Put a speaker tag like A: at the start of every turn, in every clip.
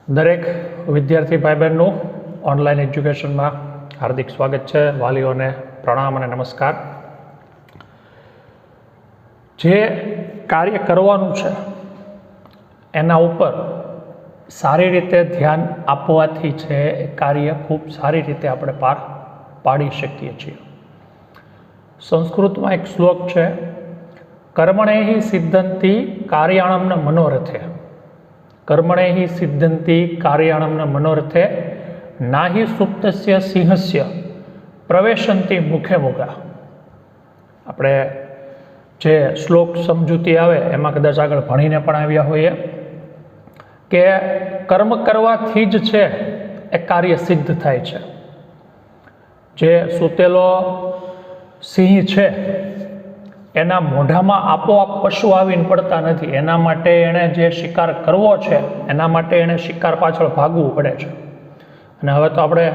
A: દરેક વિદ્યાર્થી ભાઈ બહેનનું ઓનલાઈન એજ્યુકેશનમાં હાર્દિક સ્વાગત છે. વાલીઓને પ્રણામ અને નમસ્કાર. જે કાર્ય કરવાનું છે એના ઉપર સારી રીતે ધ્યાન આપવાથી છે એ કાર્ય ખૂબ સારી રીતે આપણે પાર પાડી શકીએ છીએ. સંસ્કૃતમાં એક શ્લોક છે, કર્મણેહિ સિદ્ધંતિ કાર્યાણમ મનોરથે. કર્મણેહિ સિદ્ધંતિ કાર્યાણમ મનોરથે નાહિ સુપ્તસ્ય સિંહસ્ય પ્રવેશંતિ મુખે મુખા. આપણે જે શ્લોક સમજૂતી આવે એમાં કદાચ આગળ ભણીને પણ આવ્યા હોઈએ કે કર્મ કરવાથી જ છે એ કાર્ય સિદ્ધ થાય છે. જે સૂતેલો સિંહ છે એના મોઢામાં આપોઆપ પશુ આવીને પડતા નથી. એના માટે એણે જે શિકાર કરવો છે એના માટે એણે શિકાર પાછળ ભાગવું પડે છે. અને હવે તો આપણે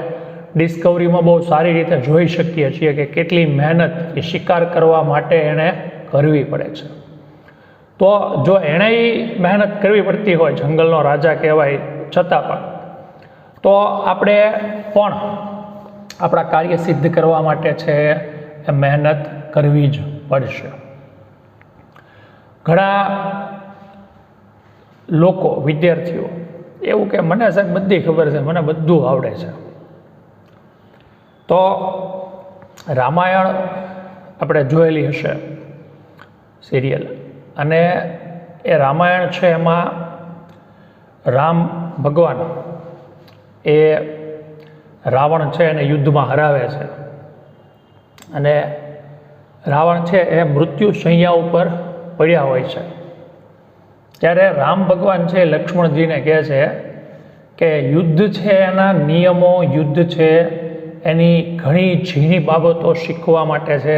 A: ડિસ્કવરીમાં બહુ સારી રીતે જોઈ શકીએ છીએ કે કેટલી મહેનત એ શિકાર કરવા માટે એણે કરવી પડે છે. તો જો એણે મહેનત કરવી પડતી હોય, જંગલનો રાજા કહેવાય છતાં પણ, તો આપણે પણ આપણા કાર્ય સિદ્ધ કરવા માટે છે એ મહેનત કરવી જ પડશે. ઘણા લોકો, વિદ્યાર્થીઓ એવું કે મને સાહેબ બધી ખબર છે, મને બધું આવડે છે. તો રામાયણ આપણે જોયેલી હશે સિરિયલ, અને એ રામાયણ છે એમાં રામ ભગવાન એ રાવણ છે એને યુદ્ધમાં હરાવે છે, અને રાવણ છે એ મૃત્યુ શૈયા ઉપર પડ્યા હોય છે. ત્યારે રામ ભગવાન છે લક્ષ્મણજીને કહે છે કે યુદ્ધ છે એના નિયમો, યુદ્ધ છે એની ઘણી ઝીણી બાબતો શીખવા માટે છે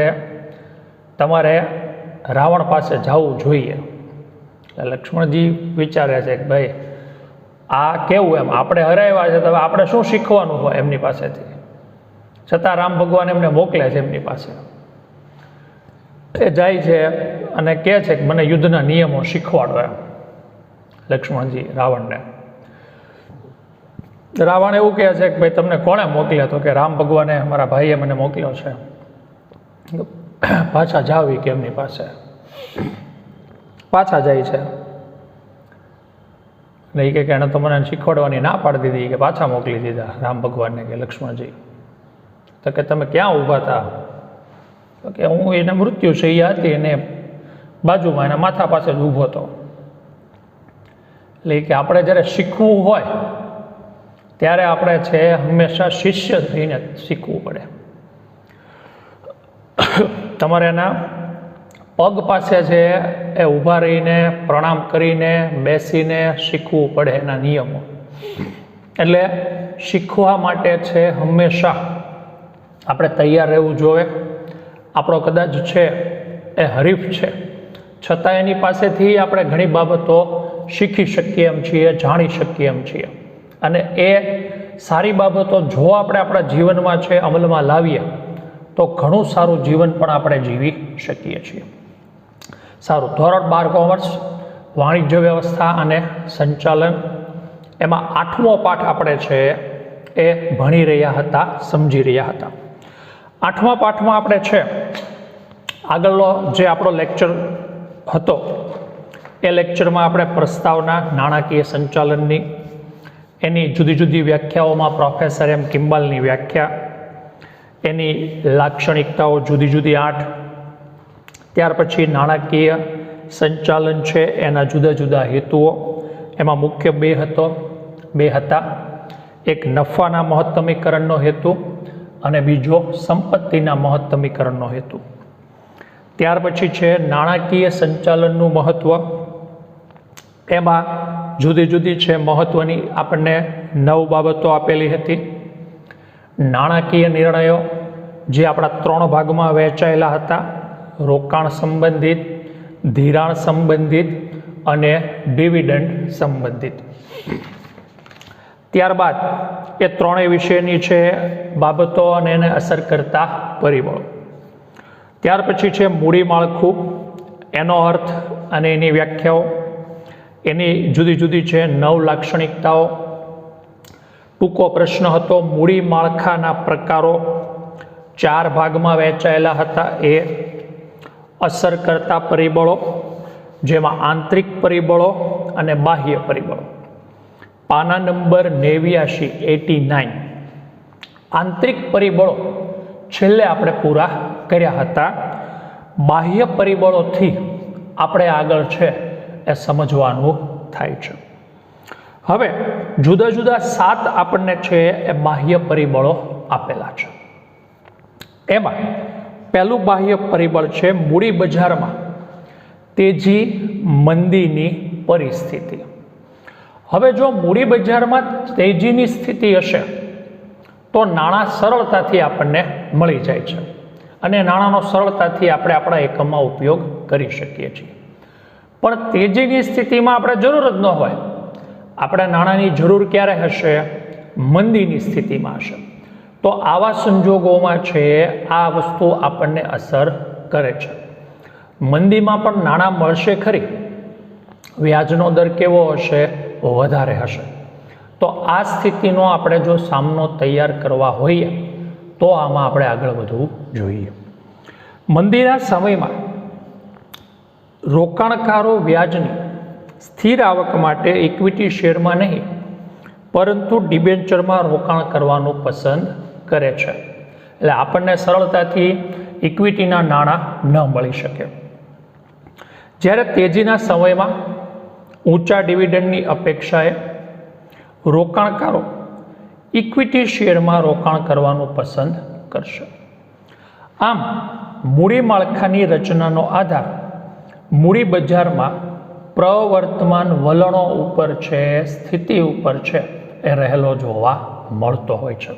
A: તમારે રાવણ પાસે જવું જોઈએ. લક્ષ્મણજી વિચારે છે કે ભાઈ આ કેવું, એમ આપણે હરાવ્યા છે તો હવે આપણે શું શીખવાનું હોય એમની પાસેથી. છતાં રામ ભગવાન એમને મોકલે છે એમની પાસે. એ જાય છે અને કહે છે કે મને યુદ્ધના નિયમો શીખવાડો એમ લક્ષ્મણજી રાવણને. રાવણ એવું કહે છે કે ભાઈ તમને કોણે મોકલ્યા? તો કે રામ ભગવાને, મારા ભાઈએ મને મોકલ્યો છે. પાછા જાવ કે એમની પાસે. પાછા જાય છે ને એ કે એણે તો મને શીખવાડવાની ના પાડી દીધી, કે પાછા મોકલી દીધા રામ ભગવાનને કે લક્ષ્મણજી. તો કે તમે ક્યાં ઊભા હતા? તો કે હું એને મૃત્યુ શૈયા હતી એને બાજુમાં એના માથા પાસે જ ઊભો હતો. એટલે કે આપણે જ્યારે શીખવું હોય ત્યારે આપણે છે હંમેશા શિષ્ય થઈને શીખવું પડે. તમારે એના પગ પાસે છે એ ઊભા રહીને, પ્રણામ કરીને, બેસીને શીખવું પડે એના નિયમો. એટલે શીખવા માટે છે હંમેશા આપણે તૈયાર રહેવું જોઈએ. આપણો કદાચ છે એ હરીફ છે, છતાં એની પાસેથી આપણે ઘણી બાબતો શીખી શકીએ એમ છીએ, જાણી શકીએ એમ છીએ. અને એ સારી બાબતો જો આપણે આપણા જીવનમાં છે અમલમાં લાવીએ તો ઘણું સારું જીવન પણ આપણે જીવી શકીએ છીએ. સારું, ધોરણ 12 કોમર્સ, વાણિજ્ય વ્યવસ્થા અને સંચાલન, એમાં 8મો પાઠ આપણે છે એ ભણી રહ્યા હતા, સમજી રહ્યા હતા. 8મા પાઠમાં આપણે છે આગળનો જે આપણો લેક્ચર હતો એ લેક્ચરમાં આપણે પ્રસ્તાવના, નાણાકીય સંચાલનની, એની જુદી જુદી વ્યાખ્યાઓમાં પ્રોફેસર એમ કિમ્બાલની વ્યાખ્યા, એની લાક્ષણિકતાઓ જુદી જુદી 8, ત્યાર પછી નાણાકીય સંચાલન છે એના જુદા જુદા હેતુઓ, એમાં મુખ્ય બે હતા. એક નફાના મહત્તમીકરણનો હેતુ અને બીજો સંપત્તિના મહત્તમીકરણનો હેતુ. ત્યાર પછી છે નાણાકીય સંચાલનનું મહત્ત્વ. એમાં જુદી જુદી છે મહત્ત્વની આપણને 9 બાબતો આપેલી હતી. નાણાકીય નિર્ણયો જે આપણા 3 ભાગમાં વહેંચાયેલા હતા: રોકાણ સંબંધિત, ધિરાણ સંબંધિત અને ડિવિડન્ડ સંબંધિત. ત્યારબાદ એ 3 વિષયની છે બાબતો અને એને અસર કરતા પરિબળો. ત્યાર પછી છે મૂડી માળખું, એનો અર્થ અને એની વ્યાખ્યાઓ, એની જુદી જુદી છે 9 લાક્ષણિકતાઓ, ટૂંકો પ્રશ્ન હતો. મૂડી માળખાના પ્રકારો 4 ભાગમાં વહેંચાયેલા હતા. એ અસર કરતા પરિબળો, જેમાં આંતરિક પરિબળો અને બાહ્ય પરિબળો. પાના નંબર 89. આંતરિક પરિબળો છેલ્લે આપણે પૂરા કર્યા હતા. બાહ્ય પરિબળોથી આપણે આગળ છે એ સમજવાનું થાય છે. હવે જુદા જુદા 7 આપણને છે એ બાહ્ય પરિબળો આપેલા છે. એમાં પહેલું બાહ્ય પરિબળ છે મૂડી બજારમાં તેજી મંદીની પરિસ્થિતિ. હવે જો મૂડી બજારમાં તેજીની સ્થિતિ હશે તો નાણાં સરળતાથી આપણને મળી જાય છે અને નાણાંનો સરળતાથી આપણે આપણા એકમમાં ઉપયોગ કરી શકીએ છીએ. પણ તેજીની સ્થિતિમાં આપણે જરૂર જ ન હોય. આપણે નાણાંની જરૂર ક્યારે હશે? મંદીની સ્થિતિમાં હશે. તો આવા સંજોગોમાં છે આ વસ્તુ આપણને અસર કરે છે. મંદીમાં પણ નાણાં મળશે ખરી, વ્યાજનો દર કેવો હશે? વધારે હશે. તો આ સ્થિતિનો આપણે જો સામનો તૈયાર કરવા હોઈએ તો આમાં આપણે આગળ વધવું જોઈએ. મંદીના સમયમાં રોકાણકારો વ્યાજની સ્થિર આવક માટે ઇક્વિટી શેરમાં નહીં પરંતુ ડિબેન્ચરમાં રોકાણ કરવાનું પસંદ કરે છે. એટલે આપણને સરળતાથી ઇક્વિટીના નાણાં ન મળી શકે. જ્યારે તેજીના સમયમાં ઊંચા ડિવિડન્ડની અપેક્ષાએ રોકાણકારો ઇક્વિટી શેરમાં રોકાણ કરવાનું પસંદ કરશે. આમ મૂડી માળખાની રચનાનો આધાર મૂડી બજારમાં પ્રવર્તમાન વલણો ઉપર છે, સ્થિતિ ઉપર છે એ રહેલો જોવા મળતો હોય છે.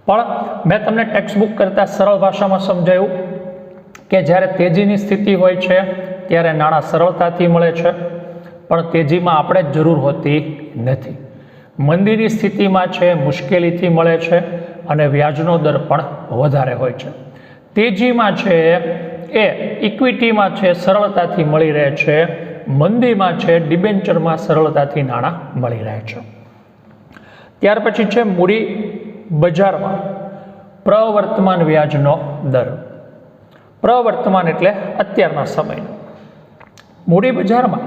A: પણ મેં તમને ટેક્સ્ટબુક કરતાં સરળ ભાષામાં સમજાવ્યું કે જ્યારે તેજીની સ્થિતિ હોય છે ત્યારે નાણાં સરળતાથી મળે છે, પણ તેજીમાં આપણે જ જરૂર હોતી નથી. મંદીની સ્થિતિમાં છે મુશ્કેલીથી મળે છે અને વ્યાજનો દર પણ વધારે હોય છે. તેજીમાં છે એ ઇક્વિટીમાં છે સરળતાથી મળી રહે છે, મંદીમાં છે ડિબેન્ચરમાં સરળતાથી નાણાં મળી રહે છે. ત્યાર પછી છે મૂડી બજારમાં પ્રવર્તમાન વ્યાજનો દર. પ્રવર્તમાન એટલે અત્યારના સમયનો. મૂડી બજારમાં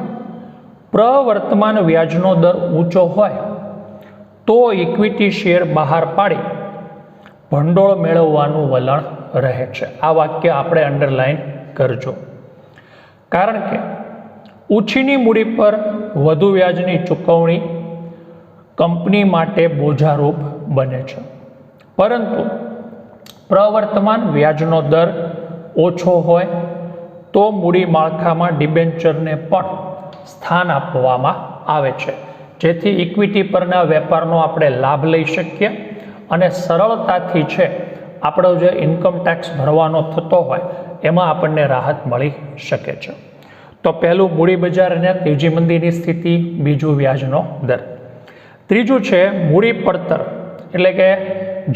A: પ્રવર્તમાન વ્યાજનો દર ઊંચો હોય તો ઇક્વિટી શેર બહાર પાડી ભંડોળ મેળવવાનું વલણ રહે છે. આ વાક્ય આપણે અંડરલાઈન કરજો. કારણ કે ઓછીની મૂડી પર વધુ વ્યાજની ચૂકવણી કંપની માટે બોજારૂપ બને છે, પરંતુ પ્રવર્તમાન વ્યાજનો દર ઓછો હોય તો મૂડી માળખામાં ડિબેન્ચરને પણ સ્થાન આપવામાં આવે છે, જેથી ઇક્વિટી પરના વેપારનો આપણે લાભ લઈ શકીએ અને સરળતાથી છે આપણો જે ઇન્કમ ટેક્સ ભરવાનો થતો હોય એમાં આપણને રાહત મળી શકે છે. તો પહેલું મૂડી બજાર અને તેજી મંદીની સ્થિતિ, બીજું વ્યાજનો દર. ત્રીજું છે મૂડી પડતર એટલે કે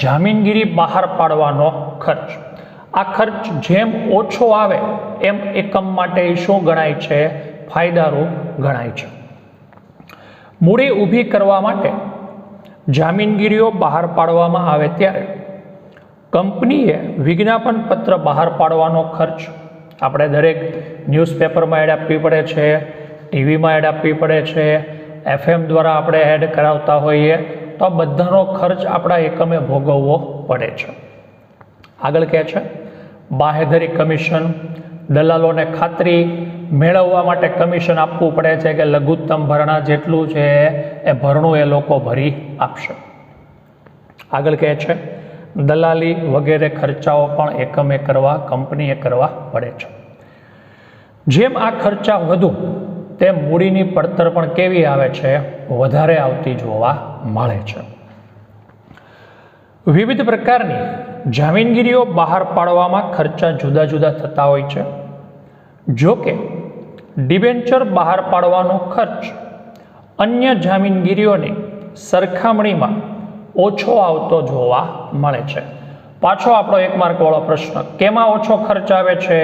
A: જામીનગીરી બહાર પાડવાનો ખર્ચ. આ ખર્ચ જેમ ઓછો આવે એમ એકમ માટે શું ગણાય છે? ફાયદારૂપ ગણાય છે. મૂડી ઊભી કરવા માટે જામીનગીરીઓ બહાર પાડવામાં આવે ત્યારે કંપનીએ વિજ્ઞાપન પત્ર બહાર પાડવાનો ખર્ચ, આપણે દરેક ન્યૂઝપેપરમાં એડ આપવી પડે છે, ટીવીમાં એડ આપવી પડે છે, FM દ્વારા આપણે એડ કરાવતા હોઈએ, તો આ બધાનો ખર્ચ આપણા એકમે ભોગવવો પડે છે. આગળ કહે છે બાહેધરી કમિશન, દલાલોને ખાતરી મેળવવા માટે કમિશન આપવું પડે છે કે લઘુત્તમ ભરણા જેટલું છે એ ભરણું એ લોકો ભરી આપશે. આગળ કહે છે દલાલી વગેરે ખર્ચાઓ પણ એકમે કરવા, કંપનીએ કરવા પડે છે. જેમ આ ખર્ચા વધુ તેમ મૂડીની પડતર પણ કેવી આવે છે? વધારે આવતી જોવા મળે છે. વિવિધ પ્રકારની જામીનગીરીઓ બહાર પાડવામાં ખર્ચા જુદા જુદા થતા હોય છે. જો કે ડિબેન્ચર બહાર પાડવાનો ખર્ચ અન્ય જામીનગીરીઓની સરખામણીમાં ઓછો આવતો જોવા મળે છે. પાછો આપણો 1 માર્કવાળો પ્રશ્ન, કેમાં ઓછો ખર્ચ આવે છે?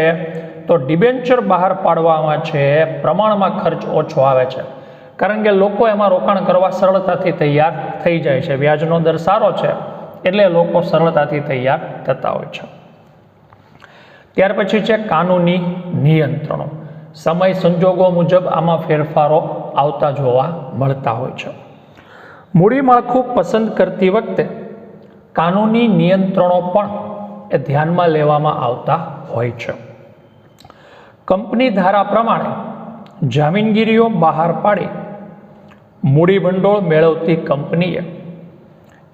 A: તો ડિબેન્ચર બહાર પાડવામાં છે પ્રમાણમાં ખર્ચ ઓછો આવે છે, કારણ કે લોકો એમાં રોકાણ કરવા સરળતાથી તૈયાર થઈ જાય છે. વ્યાજનો દર સારો છે એટલે લોકો સરળતાથી તૈયાર થતા હોય છે. ત્યાર પછી છે કાનૂની નિયંત્રણો. સમય સંજોગો મુજબ આમાં ફેરફારો આવતા જોવા મળતા હોય છે. મૂડી માળખું પસંદ કરતી વખતે કાનૂની નિયંત્રણો પણ એ ધ્યાનમાં લેવામાં આવતા હોય છે. કંપની ધારા પ્રમાણે જામીનગીરીઓ બહાર પાડી મૂડી ભંડોળ મેળવતી કંપનીએ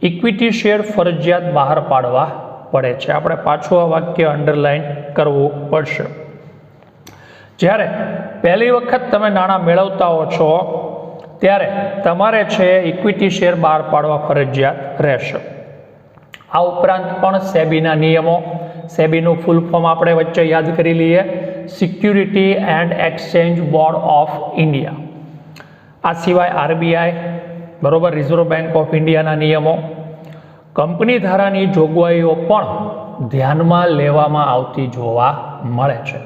A: ઇક્વિટી શેર ફરજિયાત બહાર પાડવા પડે છે. આપણે પાછું આ વાક્ય અંડરલાઈન કરવું પડશે. જ્યારે પહેલી વખત તમે નાણાં મેળવતા હો છો ત્યારે તમારે છે ઇક્વિટી શેર બહાર પાડવા ફરજિયાત રહેશે. આ ઉપરાંત પણ સેબીના નિયમો, સેબીનું ફૂલ ફોર્મ આપણે વચ્ચે યાદ કરી લઈએ, security and exchange board of India. આ સિવાય આરબીઆઈ, બરોબર, રિઝર્વ બેંક ઓફ ઇન્ડિયાના નિયમો, કંપની ધારાની જોગવાઈઓ પણ ધ્યાનમાં લેવામાં આવતી જોવા મળે છે.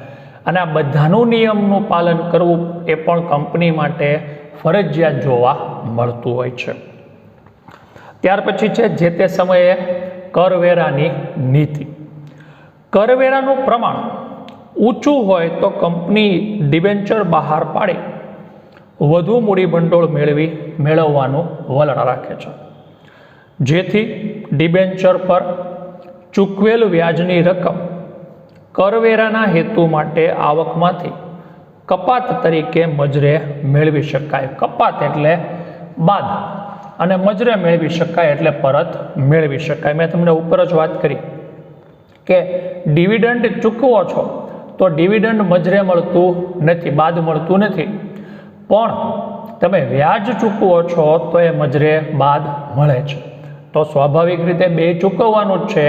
A: અને આ બધાનું નિયમનું પાલન કરવું એ પણ કંપની માટે ફરજિયાત જોવા મળતું હોય છે. ત્યાર પછી છે જે તે સમયે કરવેરાની નીતિ. કરવેરાનું પ્રમાણ ઊંચું હોય તો કંપની ડિબેન્ચર બહાર પાડી વધુ મૂડી ભંડોળ મેળવવાનું વલણ રાખે છે, જેથી ડિબેન્ચર પર ચૂકવેલ વ્યાજની રકમ કરવેરાના હેતુ માટે આવકમાંથી કપાત તરીકે મજરે મેળવી શકાય. કપાત એટલે બાદ અને મજરે મેળવી શકાય એટલે પરત મેળવી શકાય. મેં તમને ઉપર જ વાત કરી કે ડિવિડન્ડ ચૂકવો છો તો ડિવિડન્ડ મજરે મળતું નથી, બાદ મળતું નથી, પણ તમે વ્યાજ ચૂકવો છો તો એ મજરે બાદ મળે છે. તો સ્વાભાવિક રીતે બે ચૂકવવાનું જ છે,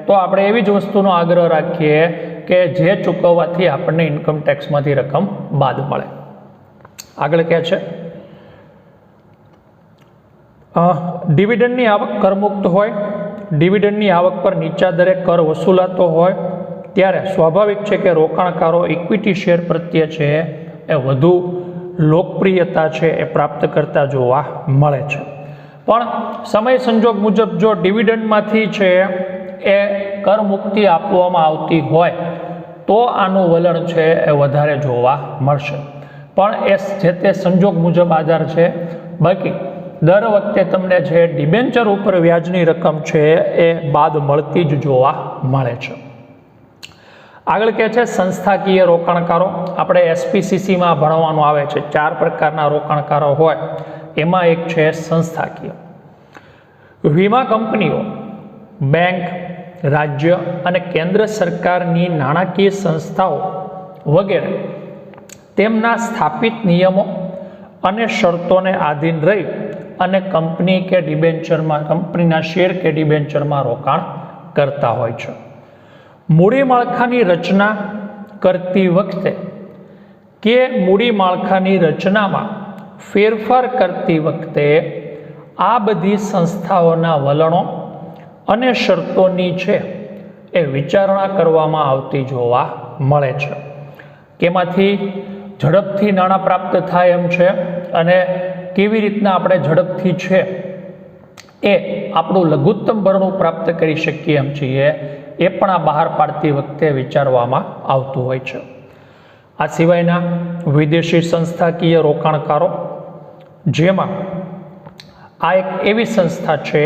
A: તો આપણે એવી જ વસ્તુનો આગ્રહ રાખીએ કે જે ચૂકવવાથી આપણને ઇન્કમ ટેક્સમાંથી રકમ બાદ મળે. આગળ કહે છે ડિવિડન્ડની આવક કરમુક્ત હોય, ડિવિડન્ડની આવક પર નીચા દરે કર વસૂલાતો હોય ત્યારે સ્વાભાવિક છે કે રોકાણકારો ઇક્વિટી શેર પ્રત્યે છે એ વધુ લોકપ્રિયતા છે એ પ્રાપ્ત કરતા જોવા મળે છે. પણ સમય સંજોગ મુજબ જો ડિવિડન્ડમાંથી છે એ કર મુક્તિ આપવામાં આવતી હોય તો આનું વલણ છે એ વધારે જોવા મળશે. પણ એ જે તે સંજોગ મુજબ આધાર છે. બાકી દર વખતે તમને છે ડિબેન્ચર ઉપર વ્યાજની રકમ છે એ બાદ મળતી જ જોવા મળે છે. આગળ કહે છે સંસ્થાકીય રોકાણકારો. આપણે એસપીસીસીમાં ભણવાનું આવે છે, 4 પ્રકારના રોકાણકારો હોય, એમાં એક છે સંસ્થાકીય. વીમા કંપનીઓ, બેંક, રાજ્ય અને કેન્દ્ર સરકારની નાણાકીય સંસ્થાઓ વગેરે તેમના સ્થાપિત નિયમો અને શરતોને આધીન રહી અને કંપની કે ડિબેન્ચરમાં, કંપનીના શેર કે ડિબેન્ચરમાં રોકાણ કરતા હોય છે. મૂડી માળખાની રચના કરતી વખતે કે મૂડી માળખાની રચનામાં ફેરફાર કરતી વખતે આ બધી સંસ્થાઓના વલણો અને શરતોની છે એ વિચારણા કરવામાં આવતી જોવા મળે છે. કેમાંથી ઝડપથી નાણાં પ્રાપ્ત થાય એમ છે અને કેવી રીતના આપણે ઝડપથી છે એ આપણું લઘુત્તમ ભરણું પ્રાપ્ત કરી શકીએ એમ છીએ, એ પણ આ બહાર પાડતી વખતે વિચારવામાં આવતું હોય છે. આ સિવાયના વિદેશી સંસ્થાકીય રોકાણકારો, જેમાં આ એક એવી સંસ્થા છે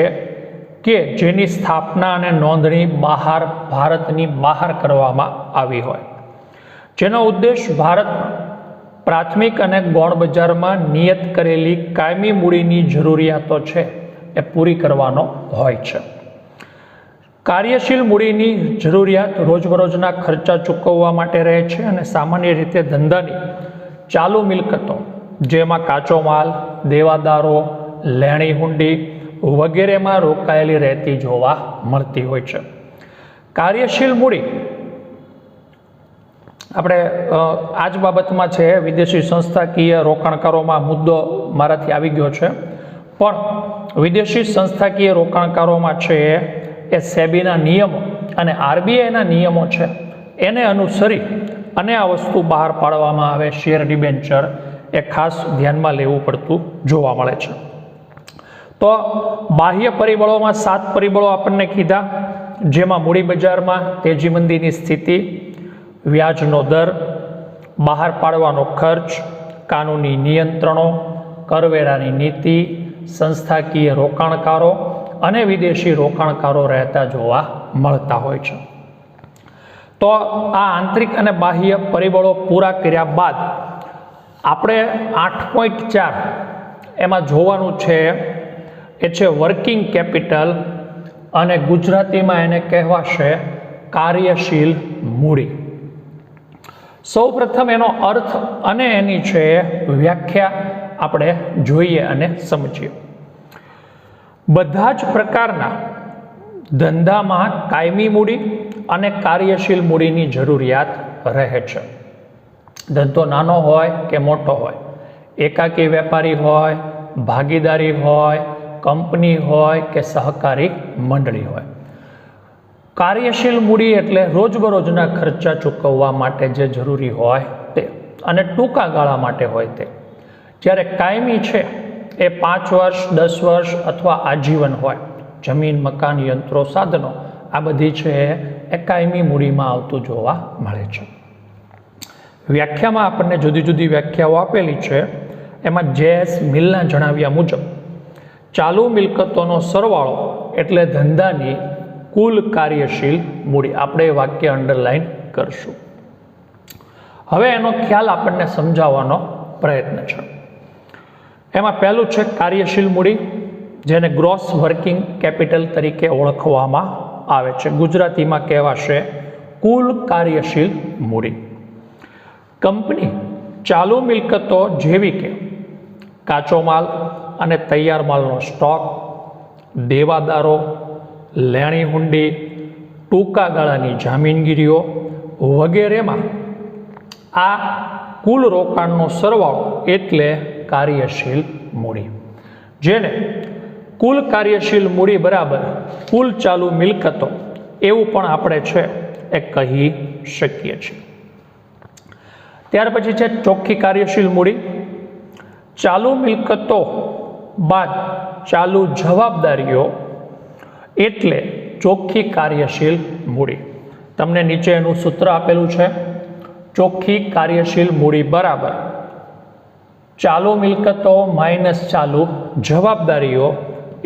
A: કે જેની સ્થાપના અને નોંધણી ભારતની બહાર કરવામાં આવી હોય, જેનો ઉદ્દેશ ભારતમાં પ્રાથમિક અને ગૌણ બજારમાં નિયત કરેલી કાયમી મૂડીની જરૂરિયાતો છે એ પૂરી કરવાનો હોય છે. કાર્યશીલ મૂડીની જરૂરિયાત રોજબરોજના ખર્ચા ચૂકવવા માટે રહે છે અને સામાન્ય રીતે ધંધાની ચાલુ મિલકતો, જેમાં કાચો માલ, દેવાદારો, લેણી હુંડી વગેરેમાં રોકાયેલી રહેતી જોવા મળતી હોય છે. કાર્યશીલ મૂડી આપણે આ જ બાબતમાં છે, વિદેશી સંસ્થાકીય રોકાણકારોમાં મુદ્દો મારાથી આવી ગયો છે, પણ વિદેશી સંસ્થાકીય રોકાણકારોમાં છે એ સેબીના નિયમો અને આરબીઆઈના નિયમો છે એને અનુસરી અને આ વસ્તુ બહાર પાડવામાં આવે, શેર ડિબેન્ચર એ ખાસ ધ્યાનમાં લેવું પડતું જોવા મળે છે. તો બાહ્ય પરિબળોમાં 7 પરિબળો આપણને કીધા, જેમાં મૂડી બજારમાં તેજી મંદીની સ્થિતિ, વ્યાજનો દર, બહાર પાડવાનો ખર્ચ, કાનૂની નિયંત્રણો, કરવેરાની નીતિ, સંસ્થાકીય રોકાણકારો અને વિદેશી રોકાણકારો રહેતા જોવા મળતા હોય છે. તો આ આંતરિક અને બાહ્ય પરિબળો પૂરા કર્યા બાદ આપણે 8.4 એમાં જોવાનું છે એ છે વર્કિંગ કેપિટલ, અને ગુજરાતીમાં એને કહેવાશે કાર્યશીલ મૂડી. સૌ પ્રથમ એનો અર્થ અને એની છે વ્યાખ્યા આપણે જોઈએ અને સમજીએ. બધા જ પ્રકારના ધંધામાં કાયમી મૂડી અને કાર્યશીલ મૂડીની જરૂરિયાત રહે છે. ધંધો નાનો હોય કે મોટો હોય, એકાકી વેપારી હોય, ભાગીદારી હોય, કંપની હોય કે સહકારી મંડળી હોય. કાર્યશીલ મૂડી એટલે રોજબરોજના ખર્ચા ચૂકવવા માટે જે જરૂરી હોય તે, અને ટૂંકા ગાળા માટે હોય તે. જ્યારે કાયમી છે એ 5 વર્ષ, 10 વર્ષ અથવા આજીવન હોય. જમીન, મકાન, યંત્રો, સાધનો, આ બધી છે એ કાયમી મૂડીમાં આવતું જોવા મળે છે. વ્યાખ્યામાં આપણને જુદી જુદી વ્યાખ્યાઓ આપેલી છે. એમાં જેએસ મિલના જણાવ્યા મુજબ ચાલુ મિલકતોનો સરવાળો એટલે ધંધાની કુલ કાર્યશીલ મૂડી. આપણે એ વાક્ય અંડરલાઈન કરશું. હવે એનો ખ્યાલ આપણને સમજાવવાનો પ્રયત્ન છે. એમાં પહેલું છે કાર્યશીલ મૂડી, જેને ગ્રોસ વર્કિંગ કેપિટલ તરીકે ઓળખવામાં આવે છે. ગુજરાતીમાં કહેવાશે કુલ કાર્યશીલ મૂડી. કંપની ચાલુ મિલકતો જેવી કે કાચો માલ અને તૈયાર માલનો સ્ટોક, દેવાદારો, લેણી હુંડી, ટૂંકા ગાળાની જામીનગીરીઓ વગેરેમાં આ કુલ રોકાણનો સરવાળો એટલે કાર્યશીલ મૂડી, જેને કુલ કાર્યશીલ મૂડી બરાબર કુલ ચાલુ મિલકતો એવું પણ આપણે છે એ કહી શકીએ છીએ. ત્યાર પછી છે ચોખ્ખી કાર્યશીલ મૂડી. ચાલુ મિલકતો બાદ ચાલુ જવાબદારીઓ એટલે ચોખ્ખી કાર્યશીલ મૂડી. તમને નીચે એનું સૂત્ર આપેલું છે. ચોખ્ખી કાર્યશીલ મૂડી બરાબર ચાલુ મિલકતો માઇનસ ચાલુ જવાબદારીઓ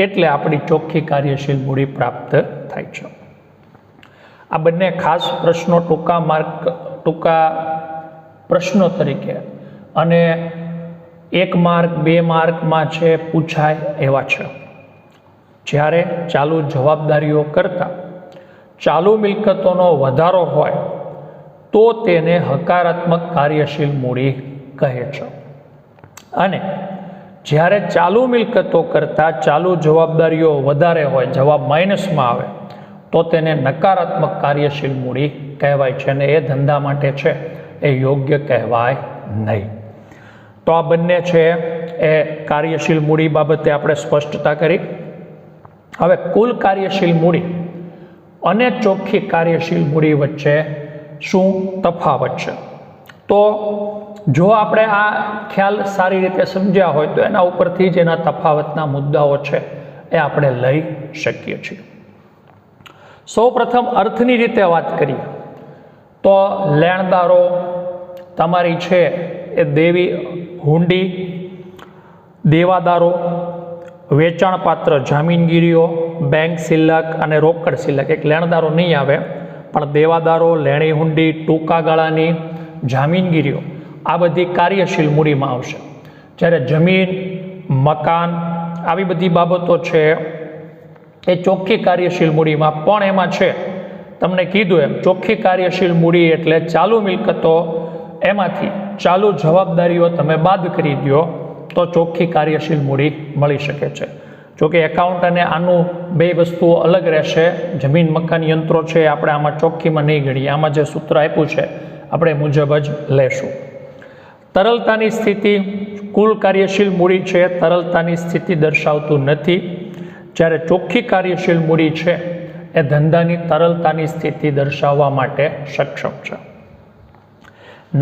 A: એટલે આપણી ચોખ્ખી કાર્યશીલ મૂડી પ્રાપ્ત થાય છે. આ બંને ખાસ પ્રશ્નો ટૂંકા પ્રશ્નો તરીકે અને 1 માર્ક 2 માર્કમાં છે પૂછાય એવા છે. જ્યારે ચાલુ જવાબદારીઓ કરતાં ચાલુ મિલકતોનો વધારો હોય તો તેને હકારાત્મક કાર્યશીલ મૂડી કહે છે, અને જ્યારે ચાલુ મિલકતો કરતાં ચાલુ જવાબદારીઓ વધારે હોય, જવાબ માઇનસમાં આવે, તો તેને નકારાત્મક કાર્યશીલ મૂડી કહેવાય છે, અને એ ધંધા માટે છે એ યોગ્ય કહેવાય નહીં. તો આ બંને છે એ કાર્યશીલ મૂડી બાબતે આપણે સ્પષ્ટતા કરી. હવે કુલ કાર્યશીલ મૂડી અને ચોખ્ખી કાર્યશીલ મૂડી વચ્ચે શું તફાવત છે? તો જો આપણે આ ખ્યાલ સારી રીતે સમજ્યા હોય તો એના ઉપરથી જ એના તફાવતના મુદ્દાઓ છે એ આપણે લઈ શકીએ છીએ. સૌ પ્રથમ અર્થની રીતે વાત કરીએ તો લેણદારો તમારી છે એ દેવી હુંડી, દેવાદારો, વેચાણપાત્ર જામીનગીરીઓ, બેંક સિલક અને રોકડ સિલક. એક લેણદારો નહીં આવે, પણ દેવાદારો, લેણી હુંડી, ટૂંકા ગાળાની જામીનગીરીઓ આ બધી કાર્યશીલ મૂડીમાં આવશે. જ્યારે જમીન, મકાન આવી બધી બાબતો છે એ ચોખ્ખી કાર્યશીલ મૂડીમાં, પણ એમાં છે તમને કીધું એમ ચોખ્ખી કાર્યશીલ મૂડી એટલે ચાલુ મિલકતો એમાંથી ચાલુ જવાબદારીઓ તમે બાદ કરી દો તો ચોખ્ખી કાર્યશીલ મૂડી મળી શકે છે. જોકે એકાઉન્ટ અને આનું બે વસ્તુઓ અલગ રહેશે. જમીન, મકાન, યંત્રો છે આપણે આમાં ચોખ્ખીમાં નહીં ગણીએ. આમાં જે સૂત્ર આપ્યું છે આપણે મુજબ જ લેશું. તરલતાની સ્થિતિ, કુલ કાર્યશીલ મૂડી છે તરલતાની સ્થિતિ દર્શાવતું નથી, જ્યારે ચોખ્ખી કાર્યશીલ મૂડી છે એ ધંધાની તરલતાની સ્થિતિ દર્શાવવા માટે સક્ષમ છે.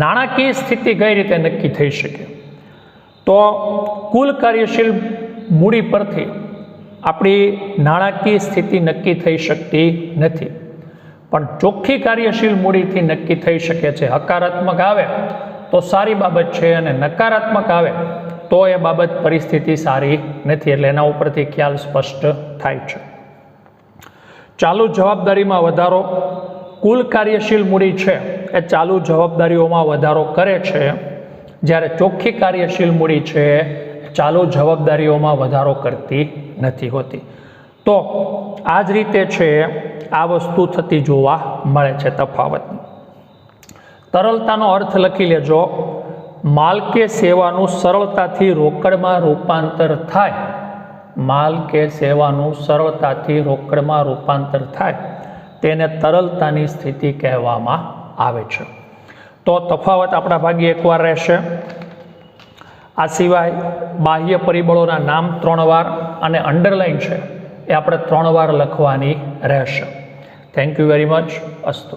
A: નાણાકીય સ્થિતિ કઈ રીતે નક્કી થઈ શકે? તો કુલ કાર્યશીલ મૂડી પરથી આપણી નાણાકીય સ્થિતિ નક્કી થઈ શકતી નથી, પણ ચોખ્ખી કાર્યશીલ મૂડીથી નક્કી થઈ શકે છે. હકારાત્મક આવે તો સારી બાબત છે અને નકારાત્મક આવે તો એ બાબત પરિસ્થિતિ સારી નથી. એટલે એના ઉપરથી ખ્યાલ સ્પષ્ટ થાય છે. ચાલુ જવાબદારીમાં વધારો. કુલ કાર્યશીલ મૂડી છે એ ચાલુ જવાબદારીઓમાં વધારો કરે છે, જ્યારે ચોખ્ખી કાર્યશીલ મૂડી છે ચાલુ જવાબદારીઓમાં વધારો કરતી નથી હોતી. તો આ જ રીતે છે આ વસ્તુ થતી જોવા મળે છે તફાવત. તરલતાનો અર્થ લખી લેજો. માલ કે સેવાનું સરળતાથી રોકડમાં રૂપાંતર થાય, માલ કે સેવાનું સરળતાથી રોકડમાં રૂપાંતર થાય તેને તરલતાની સ્થિતિ કહેવામાં આવે છે. તો તફાવત આપણા ભાગ્યે એકવાર રહેશે. આ સિવાય બાહ્ય પરિબળોના નામ 3 વાર અને અંડરલાઇન છે એ આપણે 3 વાર લખવાની રહેશે. Thank you very much. અસ્તુ.